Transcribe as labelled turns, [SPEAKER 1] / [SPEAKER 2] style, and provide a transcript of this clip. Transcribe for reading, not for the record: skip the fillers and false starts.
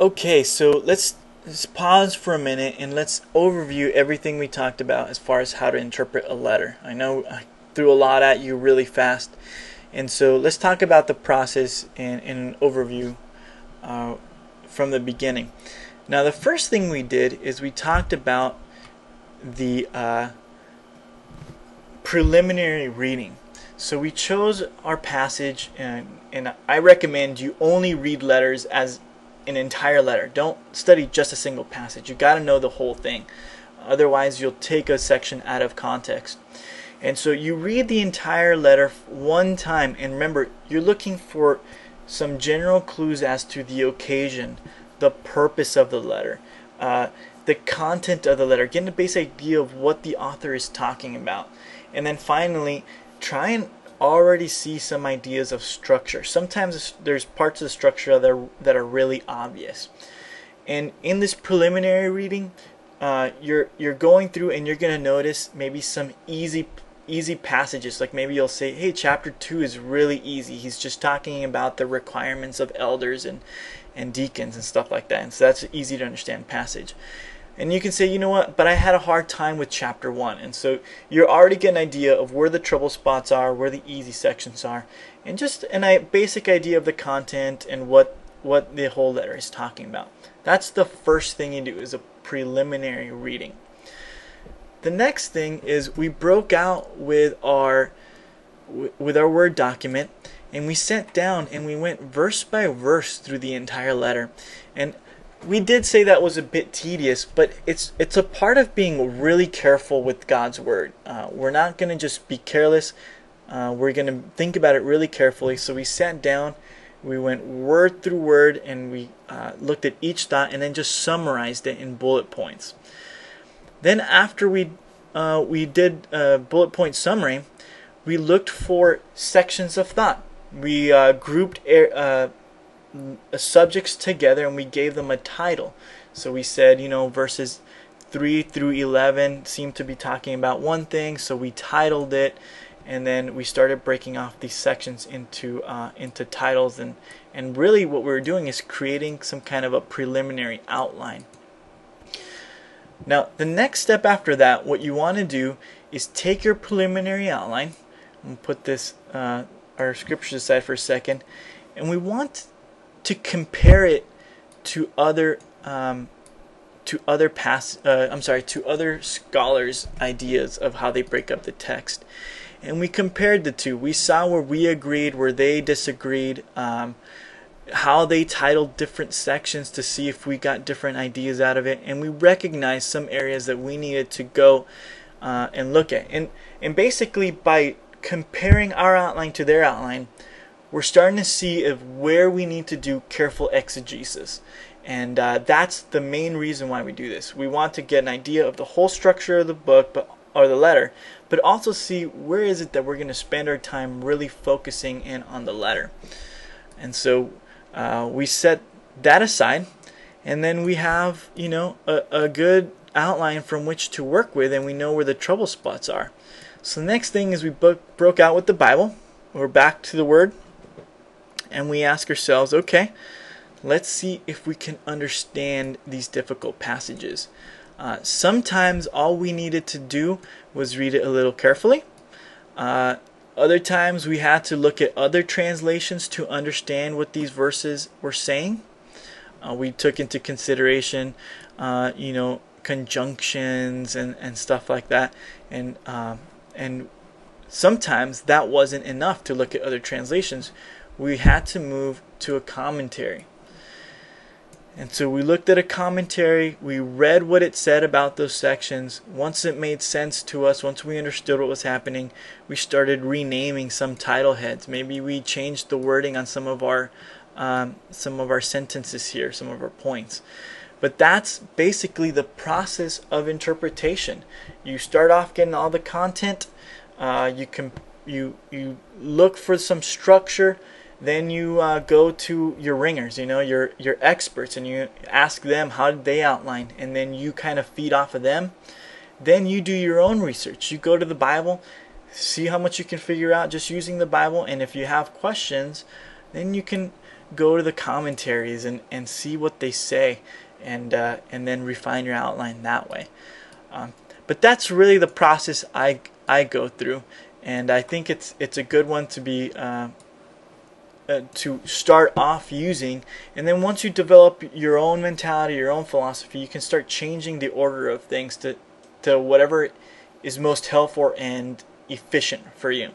[SPEAKER 1] Okay, so let's pause for a minute and let's overview everything we talked about as far as how to interpret a letter. I know I threw a lot at you really fast, and so let's talk about the process in an overview uh, from the beginning. Now, the first thing we did is we talked about the preliminary reading. So we chose our passage, and I recommend you only read letters as an entire letter. Don't study just a single passage. You got to know the whole thing. Otherwise, you'll take a section out of context. And so you read the entire letter one time, and remember, you're looking for some general clues as to the occasion, the purpose of the letter, the content of the letter, getting a basic idea of what the author is talking about. And then finally, try and already see some ideas of structure. Sometimes there's parts of the structure that are really obvious. And in this preliminary reading, you're going through and you're going to notice maybe some easy passages. Like maybe you'll say, hey, chapter 2 is really easy. He's just talking about the requirements of elders and deacons and stuff like that. And so that's an easy to understand passage. And you can say, you know what, but I had a hard time with chapter 1. And so you're already getting an idea of where the trouble spots are, where the easy sections are, and just a basic idea of the content and what the whole letter is talking about. That's the first thing you do, is a preliminary reading. The next thing is we broke out with our Word document, and we sat down and we went verse by verse through the entire letter. And we did say that was a bit tedious, but it's a part of being really careful with God's Word. We're not going to just be careless. We're going to think about it really carefully. So we sat down, we went word through word, and we looked at each thought and then just summarized it in bullet points. Then after we did a bullet point summary, we looked for sections of thought. We grouped subjects together and we gave them a title. So we said, verses 3 through 11 seem to be talking about one thing, so we titled it, and then we started breaking off these sections into titles, and really what we were doing is creating some kind of a preliminary outline. Now, the next step after that, what you want to do is take your preliminary outline, and put this our scriptures aside for a second, and we want to compare it to other scholars' ideas of how they break up the text. And we compared the two. We saw where we agreed, where they disagreed, how they titled different sections to see if we got different ideas out of it, and we recognized some areas that we needed to go and look at. And basically, by comparing our outline to their outline, we're starting to see where we need to do careful exegesis. And that's the main reason why we do this. We want to get an idea of the whole structure of the book, or the letter, but also see where is it that we're going to spend our time really focusing in on the letter. And so we set that aside, and then we have a good outline from which to work with, and we know where the trouble spots are. So the next thing is we broke out with the Bible. We're back to the Word, and we ask ourselves, okay, let's see if we can understand these difficult passages. Sometimes all we needed to do was read it a little carefully. Other times we had to look at other translations to understand what these verses were saying. We took into consideration, conjunctions and stuff like that. And sometimes that wasn't enough to look at other translations. We had to move to a commentary. And so we looked at a commentary, we read what it said about those sections. Once it made sense to us, once we understood what was happening, we started renaming some title heads. Maybe we changed the wording on some of our sentences here, some of our points. But that's basically the process of interpretation. You start off getting all the content, you look for some structure. Then you go to your ringers, your experts, and you ask them how did they outline, and then you kind of feed off of them. Then you do your own research. You go to the Bible, see how much you can figure out just using the Bible, and if you have questions, then you can go to the commentaries and see what they say, and then refine your outline that way. But that's really the process I go through, and I think it's a good one to be to start off using. And then once you develop your own mentality, your own philosophy, you can start changing the order of things to whatever is most helpful and efficient for you.